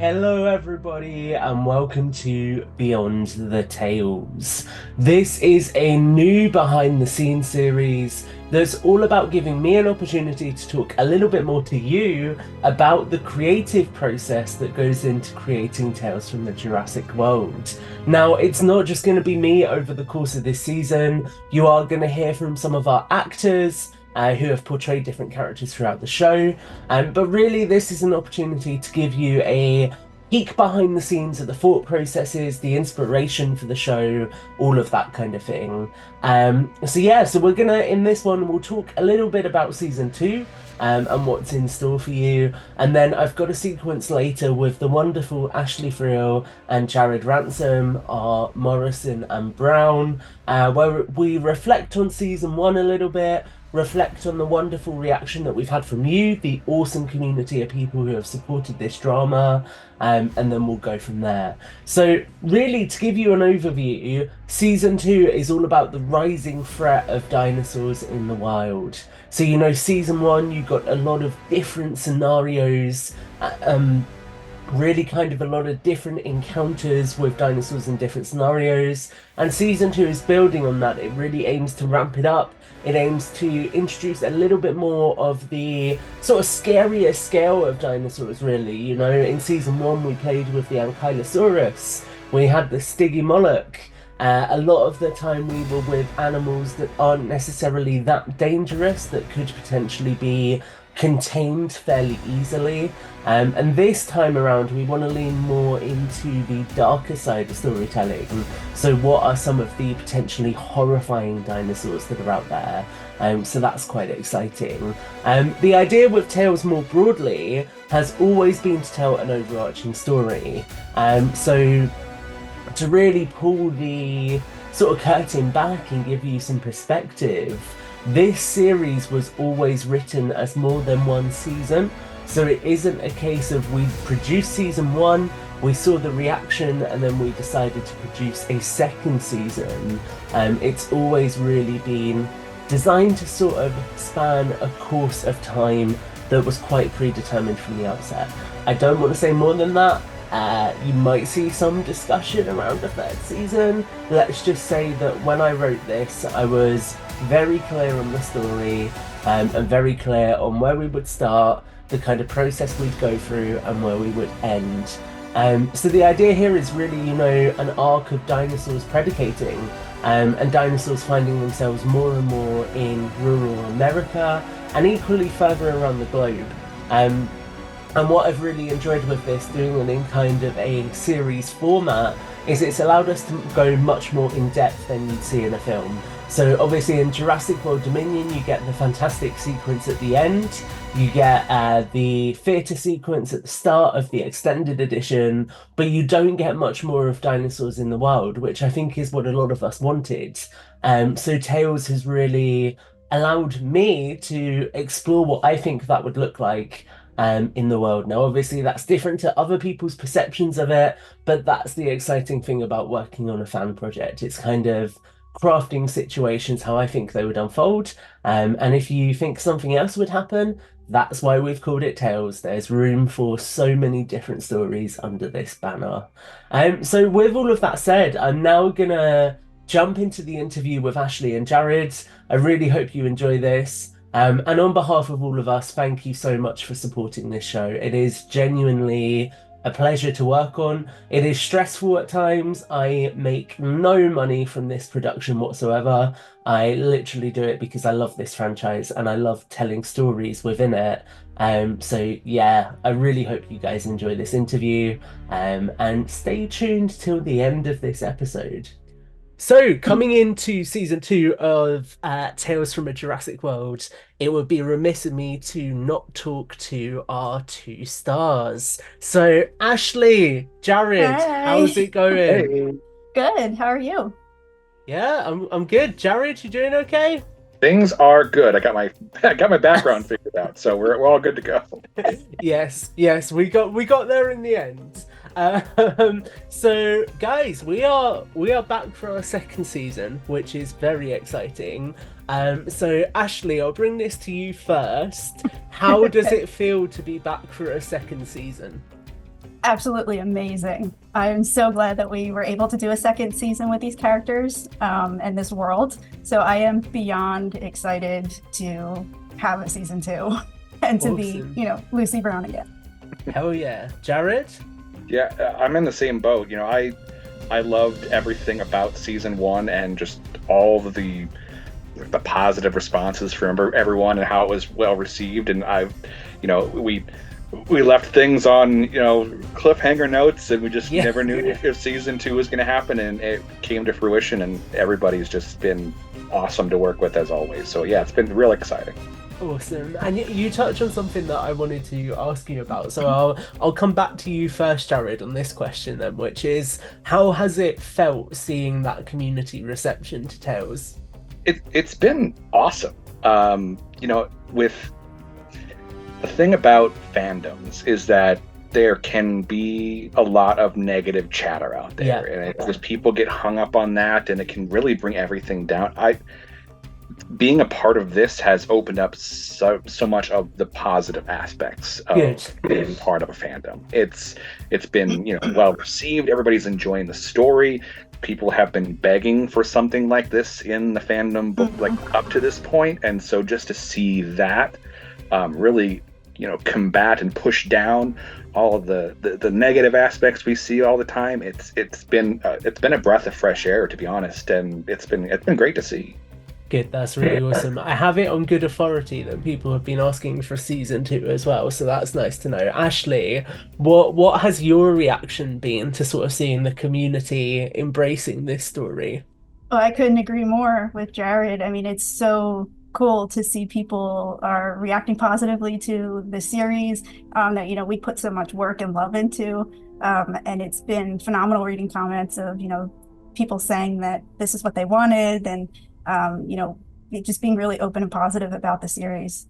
Hello, everybody, and welcome to Beyond the Tales. This is a new behind the scenes series that's all about giving me an opportunity to talk a little bit more to you about the creative process that goes into creating Tales from the Jurassic World. Now, it's not just going to be me over the course of this season, you are going to hear from some of our actors. Who have portrayed different characters throughout the show. But really, this is an opportunity to give you a peek behind the scenes of the thought processes, the inspiration for the show, all of that kind of thing. So we're gonna, in this one, we'll talk a little bit about season two. And what's in store for you. And then I've got a sequence later with the wonderful Ashley Friel and Jared Ransom, our Morrison and Brown, where we reflect on season one a little bit, reflect on the wonderful reaction that we've had from you, the awesome community of people who have supported this drama, and then we'll go from there. So, really, to give you an overview, season two is all about the rising threat of dinosaurs in the wild. So, season one, you got a lot of different scenarios. Really kind of a lot of different encounters with dinosaurs in different scenarios, and season two is building on that. It really aims to ramp it up. It aims to introduce a little bit more of the sort of scarier scale of dinosaurs, really. In season one we played with the Ankylosaurus, we had the Stygimoloch. A lot of the time we were with animals that aren't necessarily that dangerous, that could potentially be contained fairly easily. And this time around, we want to lean more into the darker side of storytelling. So what are some of the potentially horrifying dinosaurs that are out there? So that's quite exciting. The idea with Tales more broadly has always been to tell an overarching story. So to really pull the sort of curtain back and give you some perspective, this series was always written as more than one season. So it isn't a case of we produced season one, we saw the reaction, and then we decided to produce a second season. It's always really been designed to sort of span a course of time that was quite predetermined from the outset. I don't want to say more than that. You might see some discussion around the third season. Let's just say that when I wrote this, I was very clear on the story, and very clear on where we would start, the kind of process we'd go through, and where we would end. So the idea here is really, an arc of dinosaurs predicating, and dinosaurs finding themselves more and more in rural America, and equally further around the globe. And what I've really enjoyed with this, doing it in kind of a series format, is it's allowed us to go much more in depth than you'd see in a film. So obviously in Jurassic World Dominion, you get the fantastic sequence at the end, you get the theatre sequence at the start of the extended edition, but you don't get much more of dinosaurs in the wild, which I think is what a lot of us wanted. So Tales has really allowed me to explore what I think that would look like in the world. Now, obviously, that's different to other people's perceptions of it, but that's the exciting thing about working on a fan project. It's kind of crafting situations how I think they would unfold. And if you think something else would happen, that's why we've called it Tales. There's room for so many different stories under this banner. So with all of that said, I'm now gonna jump into the interview with Ashley and Jared. I really hope you enjoy this. And on behalf of all of us, thank you so much for supporting this show. It is genuinely a pleasure to work on. It is stressful at times. I make no money from this production whatsoever. I literally do it because I love this franchise and I love telling stories within it. So yeah, I really hope you guys enjoy this interview, and stay tuned till the end of this episode. So, coming into season two of Tales from a Jurassic World, it would be remiss of me to not talk to our two stars. So, Ashley, Jared, how's Hi. it going? Hey, Good. How are you? Yeah, I'm good. Jared, you doing okay? things are good. I got my background figured out, so we're all good to go. Yes, we got there in the end. So guys, we are back for our second season, which is very exciting. So Ashley, I'll bring this to you first. How does it feel to be back for a second season? absolutely amazing. I'm so glad that we were able to do a second season with these characters and this world. So I am beyond excited to have a season two and to be, Awesome. Lucy Brown again. Hell yeah. Jared? Yeah, I'm in the same boat. I loved everything about season one and just all of the positive responses from everyone and how it was well received. And we left things on cliffhanger notes, and we just Yeah. never knew if season two was going to happen, and it came to fruition. And everybody's just been awesome to work with as always. So yeah, it's been real exciting. Awesome. And you touched on something that I wanted to ask you about. So I'll come back to you first, Jared, on this question then, which is how has it felt seeing that community reception to Tales? It's been awesome. With the thing about fandoms is that there can be a lot of negative chatter out there, and because people get hung up on that, and it can really bring everything down. Being a part of this has opened up so much of the positive aspects of being part of a fandom. It's been well received. Everybody's enjoying the story. People have been begging for something like this in the fandom book, like up to this point, and so just to see that really combat and push down all of the negative aspects we see all the time. It's been a breath of fresh air, to be honest, and it's been great to see. Good, that's really awesome. I have it on good authority that people have been asking for season two as well, so that's nice to know. Ashley, what has your reaction been to sort of seeing the community embracing this story? Oh, I couldn't agree more with Jared. I mean, it's so cool to see people are reacting positively to the series that we put so much work and love into, and it's been phenomenal reading comments of people saying that this is what they wanted, and just being really open and positive about the series.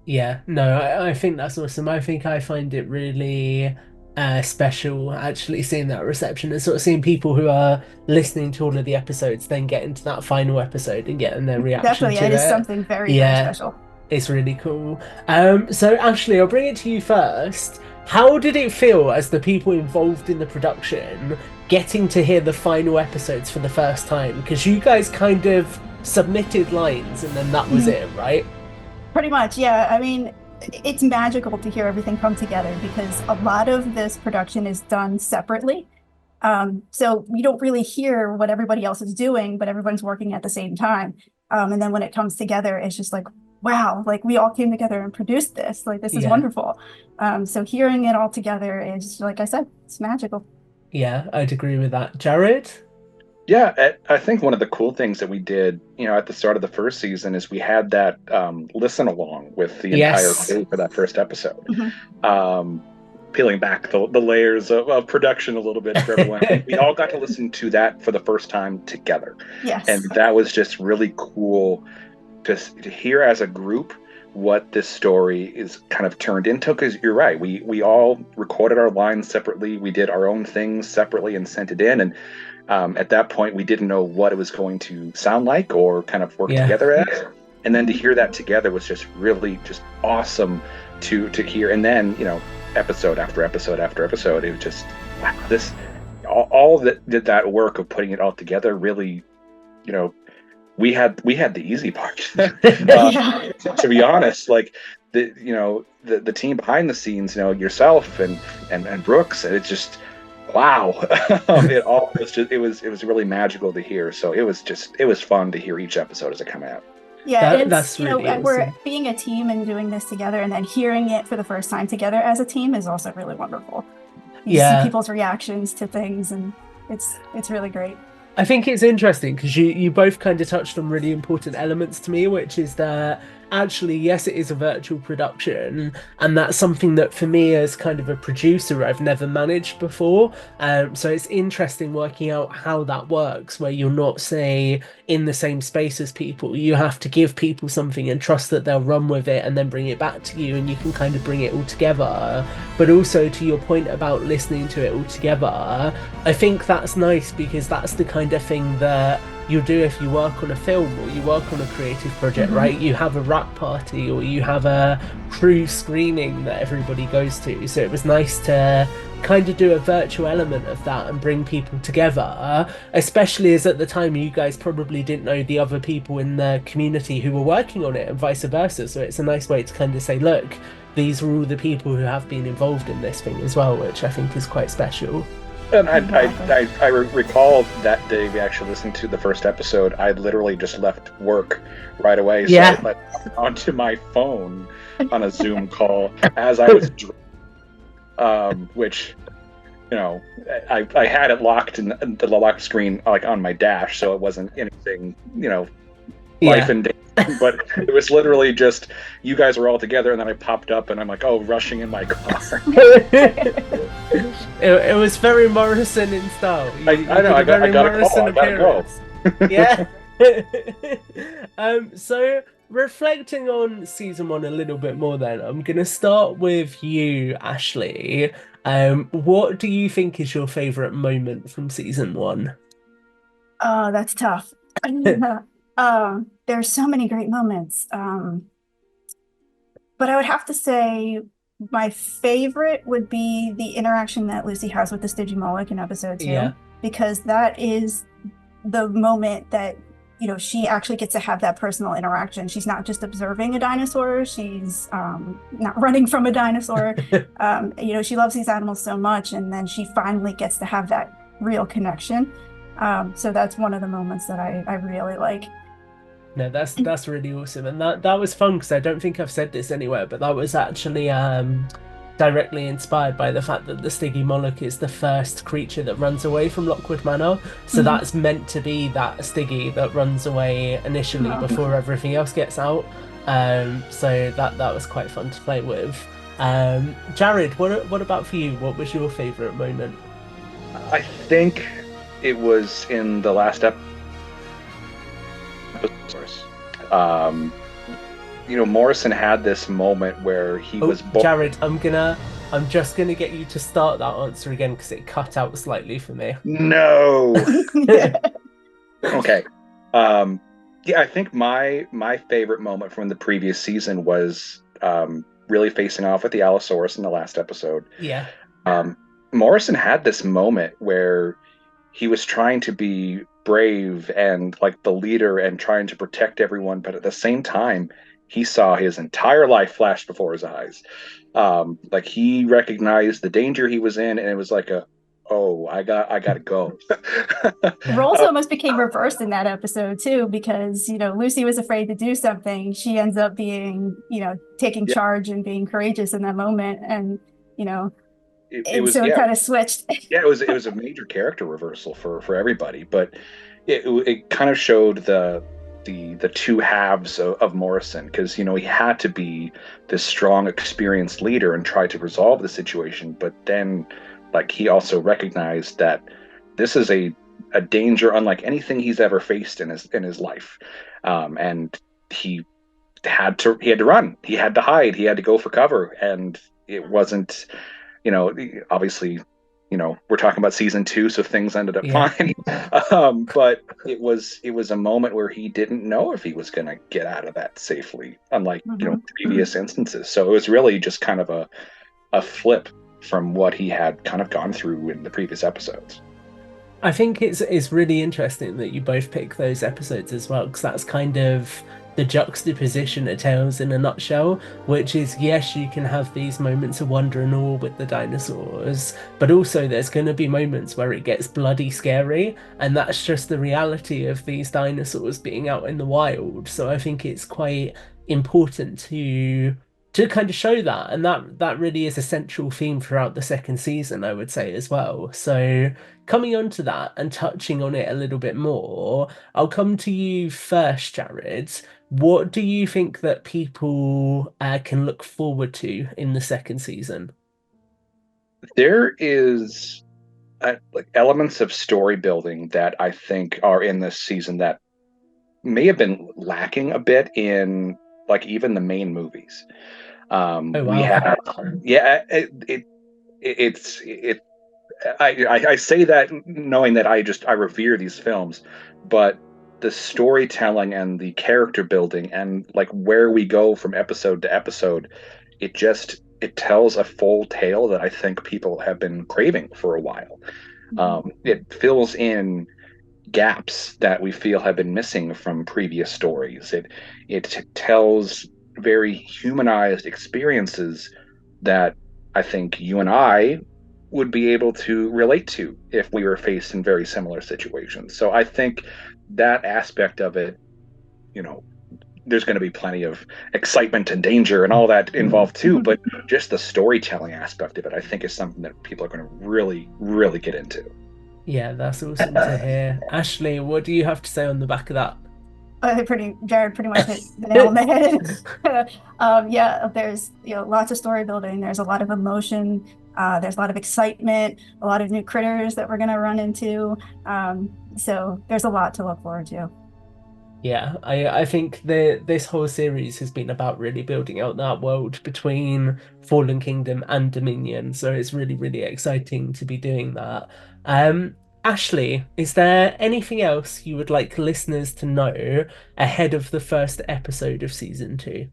Yeah, no, I think that's awesome. I think I find it really special actually seeing that reception and sort of seeing people who are listening to all of the episodes then get into that final episode and getting their reaction Definitely, to it is it. something very, very Yeah, special. it's really cool. So Ashley, I'll bring it to you first. How did it feel as the people involved in the production getting to hear the final episodes for the first time? Because you guys kind of submitted lines and then that was it, right? Pretty much, yeah. I mean, it's magical to hear everything come together because a lot of this production is done separately. So we don't really hear what everybody else is doing, but everyone's working at the same time. And then when it comes together, it's just like, wow, like we all came together and produced this. Like, this is wonderful. So hearing it all together is, like I said, it's magical. Yeah, I'd agree with that. Jared? Yeah, I think one of the cool things that we did, at the start of the first season is we had that listen along with the entire crew for that first episode. Peeling back the layers of production a little bit for everyone. We all got to listen to that for the first time together. Yes. And that was just really cool to hear as a group what this story is kind of turned into, because you're right, we all recorded our lines separately, we did our own things separately and sent it in, and at that point we didn't know what it was going to sound like or kind of work together as, and then to hear that together was just really just awesome to hear. And then episode after episode after episode, it was just, wow, this all that did that work of putting it all together really, we had the easy part. To be honest, like the team behind the scenes, yourself and Brooks, and it's just wow. It was really magical to hear. So it was fun to hear each episode as it come out. Yeah, that's really awesome. We're being a team and doing this together, and then hearing it for the first time together as a team is also really wonderful. You see people's reactions to things, and it's really great. I think it's interesting because you both kind of touched on really important elements to me, which is that actually, yes, it is a virtual production, and that's something that for me as kind of a producer, I've never managed before. So it's interesting working out how that works, where you're not, say, in the same space as people. You have to give people something and trust that they'll run with it and then bring it back to you, and you can kind of bring it all together. But also, to your point about listening to it all together, I think that's nice because that's the kind of thing that you'll do if you work on a film or you work on a creative project, Mhm. right? You have a wrap party or you have a crew screening that everybody goes to. So it was nice to kind of do a virtual element of that and bring people together, especially as at the time you guys probably didn't know the other people in the community who were working on it and vice versa. So it's a nice way to kind of say, look, these are all the people who have been involved in this thing as well, which I think is quite special. And Exactly. I recall that day we actually listened to the first episode. I literally just left work right away, so I Yeah. let onto my phone on a Zoom call as I was, which I had it locked in the lock screen like on my dash, so it wasn't anything life Yeah. and danger. But it was literally just you guys were all together, and then I popped up, and I'm like, oh, rushing in my car. It was very Morrison in style. You I know did a very I got a call. Morrison I gotta go. appearance. Yeah. So reflecting on season one a little bit more then, I'm gonna start with you, Ashley. What do you think is your favorite moment from season one? Oh, that's tough. There's so many great moments. But I would have to say my favorite would be the interaction that Lucy has with the Stygimoloch in episode Yeah. two, because that is the moment that, she actually gets to have that personal interaction. She's not just observing a dinosaur, she's not running from a dinosaur. She loves these animals so much, and then she finally gets to have that real connection. So that's one of the moments that I really like. No, that's really awesome, and that was fun because I don't think I've said this anywhere, but that was actually directly inspired by the fact that the Stiggy Moloch is the first creature that runs away from Lockwood Manor. So Mhm. that's meant to be that Stiggy that runs away initially Oh. before everything else gets out. So that was quite fun to play with. Jared, what about for you? What was your favorite moment? I think it was in the last episode. Um, Morrison had this moment where he Oh, was born. Jared, I'm just gonna get you to start that answer again because it cut out slightly for me. No. Okay. Yeah, I think my favorite moment from the previous season was really facing off with the Allosaurus in the last episode. Yeah. Um, Morrison had this moment where he was trying to be brave and like the leader and trying to protect everyone, but at the same time, he saw his entire life flash before his eyes. Like he recognized the danger he was in, and it was like oh, I gotta go. The roles almost became reversed in that episode too, because Lucy was afraid to do something. She ends up being, taking Yeah, charge and being courageous in that moment, and you know, it and was so it kind of switched. yeah, it was a major character reversal for everybody, but it kind of showed the two halves of Morrison, because he had to be this strong, experienced leader and try to resolve the situation, but then like he also recognized that this is a danger unlike anything he's ever faced in his life, and he he had to run, he had to hide, he had to go for cover, and it wasn't obviously, we're talking about season two, so things ended up Yeah. fine. But it was a moment where he didn't know if he was going to get out of that safely, unlike Mhm. previous instances. So it was really just kind of a flip from what he had kind of gone through in the previous episodes. I think it's really interesting that you both pick those episodes as well, because that's kind of the juxtaposition of Tales in a nutshell, which is yes, you can have these moments of wonder and awe with the dinosaurs, but also there's going to be moments where it gets bloody scary, and that's just the reality of these dinosaurs being out in the wild. So I think it's quite important to kind of show that, and that really is a central theme throughout the second season, I would say as well. So coming on to that and touching on it a little bit more, I'll come to you first, Jared. What do you think that people can look forward to in the second season? There is like elements of story building that I think are in this season that may have been lacking a bit in like even the main movies. Oh, We wow. have, yeah, it's I say that knowing that I revere these films, but the storytelling and the character building and like where we go from episode to episode, it tells a full tale that I think people have been craving for a while. It fills in gaps that we feel have been missing from previous stories. It tells very humanized experiences that I think you and I would be able to relate to if we were faced in very similar situations. So I think that aspect of it, you know, there's going to be plenty of excitement and danger and all that involved too, but just the storytelling aspect of it, I think, is something that people are going to really, really get into. Yeah, that's awesome to hear. Ashley, what do you have to say on the back of that? Jared pretty much hit the nail on the head. Yeah, there's lots of story building. There's a lot of emotion. There's a lot of excitement. A lot of new critters that we're gonna run into. So there's a lot to look forward to. Yeah, I think this whole series has been about really building out that world between Fallen Kingdom and Dominion. So it's really, really exciting to be doing that. Ashley, is there anything else you would like listeners to know ahead of the first episode of season 2?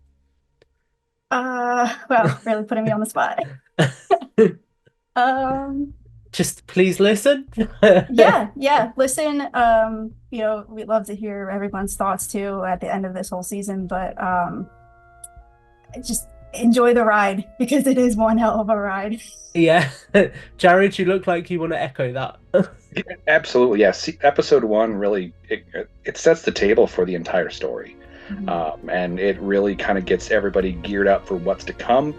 Well, really putting me on the spot. Just please listen. Yeah, listen. We'd love to hear everyone's thoughts too at the end of this whole season, but just enjoy the ride because it is one hell of a ride. Yeah. Jared, you look like you want to echo that. Yeah, absolutely. Yeah. Episode 1 really it sets the table for the entire story. And it really kind of gets everybody geared up for what's to come,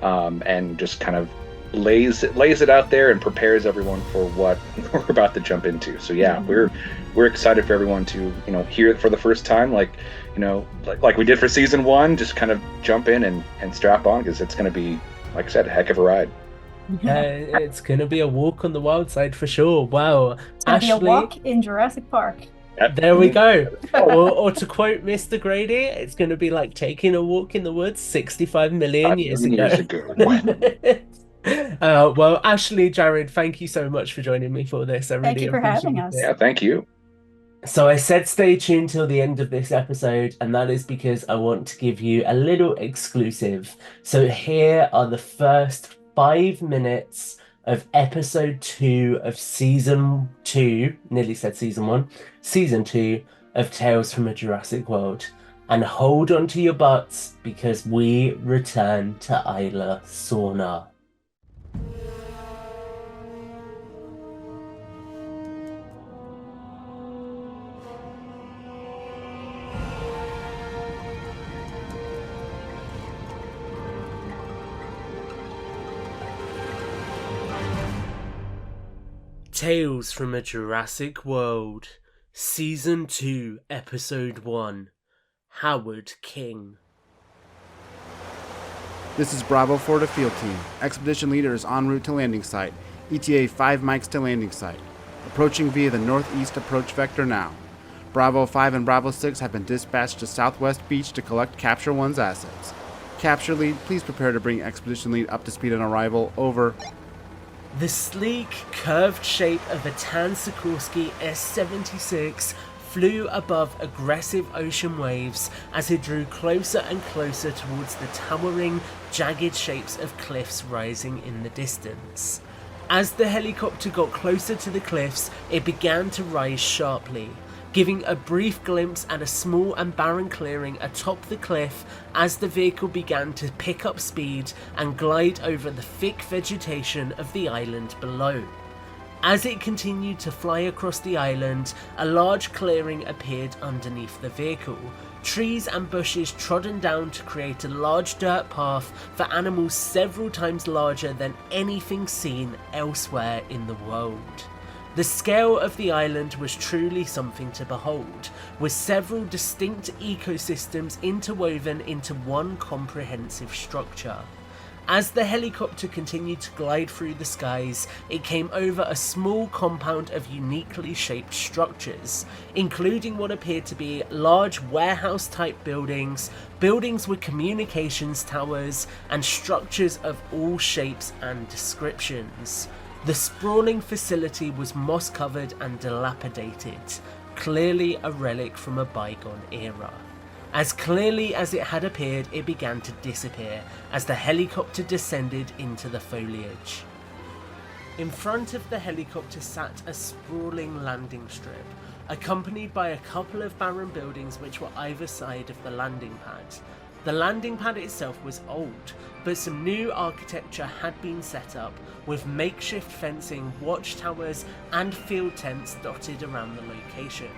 and just kind of lays it out there and prepares everyone for what we're about to jump into. So yeah, we're excited for everyone to hear it for the first time, like we did for season 1. Just kind of jump in and strap on, because it's going to be, like I said, a heck of a ride. It's going to be a walk on the wild side for sure. Wow. It's going to be a walk in Jurassic Park. There we go. Or to quote Mr. Grady, it's going to be like taking a walk in the woods 65 million years ago. Well, Ashley, Jared, thank you so much for joining me for this. Thank you for having us. Yeah, thank you. So I said stay tuned till the end of this episode, and that is because I want to give you a little exclusive. So here are the first 5 minutes of episode 2 of season 2, nearly said season 1, season 2 of Tales from a Jurassic World. And hold on to your butts, because we return to Isla Sorna. Tales from a Jurassic World, Season 2, Episode 1, Howard King. This is Bravo for the field team. Expedition leader is en route to landing site. ETA 5 mics to landing site. Approaching via the northeast approach vector now. Bravo 5 and Bravo 6 have been dispatched to Southwest Beach to collect Capture 1's assets. Capture lead, please prepare to bring Expedition lead up to speed on arrival. Over. The sleek, curved shape of a Tan Sikorsky S-76 flew above aggressive ocean waves as it drew closer and closer towards the towering, jagged shapes of cliffs rising in the distance. As the helicopter got closer to the cliffs, it began to rise sharply, giving a brief glimpse at a small and barren clearing atop the cliff as the vehicle began to pick up speed and glide over the thick vegetation of the island below. As it continued to fly across the island, a large clearing appeared underneath the vehicle, trees and bushes trodden down to create a large dirt path for animals several times larger than anything seen elsewhere in the world. The scale of the island was truly something to behold, with several distinct ecosystems interwoven into one comprehensive structure. As the helicopter continued to glide through the skies, it came over a small compound of uniquely shaped structures, including what appeared to be large warehouse-type buildings, buildings with communications towers, and structures of all shapes and descriptions. The sprawling facility was moss-covered and dilapidated, clearly a relic from a bygone era. As clearly as it had appeared, it began to disappear as the helicopter descended into the foliage. In front of the helicopter sat a sprawling landing strip, accompanied by a couple of barren buildings which were either side of the landing pad. The landing pad itself was old, but some new architecture had been set up, with makeshift fencing, watchtowers, and field tents dotted around the location.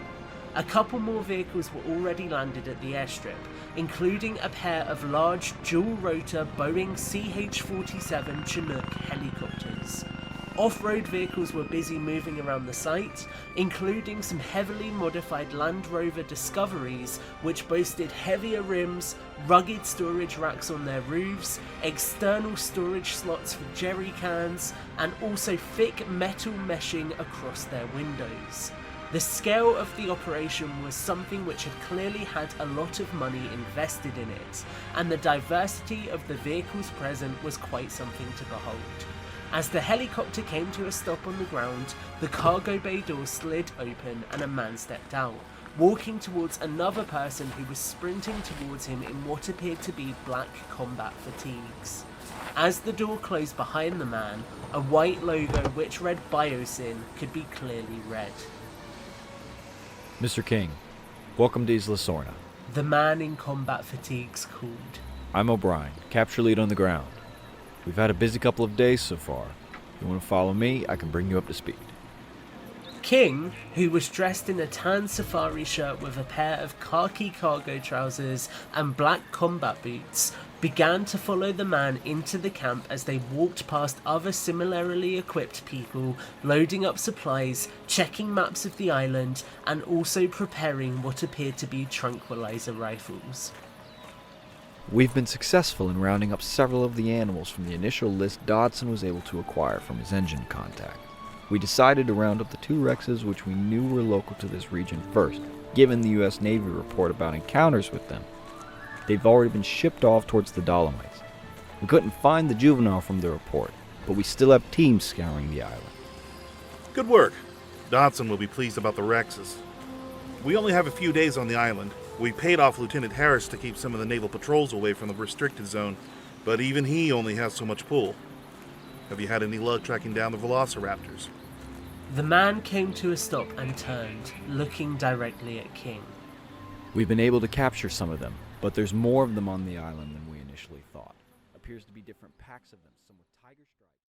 A couple more vehicles were already landed at the airstrip, including a pair of large dual-rotor Boeing CH-47 Chinook helicopters. Off-road vehicles were busy moving around the site, including some heavily modified Land Rover Discoveries which boasted heavier rims, rugged storage racks on their roofs, external storage slots for jerry cans, and also thick metal meshing across their windows. The scale of the operation was something which had clearly had a lot of money invested in it, and the diversity of the vehicles present was quite something to behold. As the helicopter came to a stop on the ground, the cargo bay door slid open and a man stepped out, walking towards another person who was sprinting towards him in what appeared to be black combat fatigues. As the door closed behind the man, a white logo which read Biosyn could be clearly read. Mr. King, welcome to Isla Sorna. The man in combat fatigues called. I'm O'Brien, capture lead on the ground. We've had a busy couple of days so far. If you want to follow me, I can bring you up to speed. King, who was dressed in a tan safari shirt with a pair of khaki cargo trousers and black combat boots, began to follow the man into the camp as they walked past other similarly equipped people, loading up supplies, checking maps of the island, and also preparing what appeared to be tranquilizer rifles. We've been successful in rounding up several of the animals from the initial list Dodson was able to acquire from his engine contact. We decided to round up the 2 Rexes which we knew were local to this region first, given the US Navy report about encounters with them. They've already been shipped off towards the Dolomites. We couldn't find the juvenile from the report, but we still have teams scouring the island. Good work. Dodson will be pleased about the Rexes. We only have a few days on the island. We paid off Lieutenant Harris to keep some of the naval patrols away from the restricted zone, but even he only has so much pull. Have you had any luck tracking down the Velociraptors? The man came to a stop and turned, looking directly at King. We've been able to capture some of them, but there's more of them on the island than we initially thought. Appears to be different packs of them, some with tiger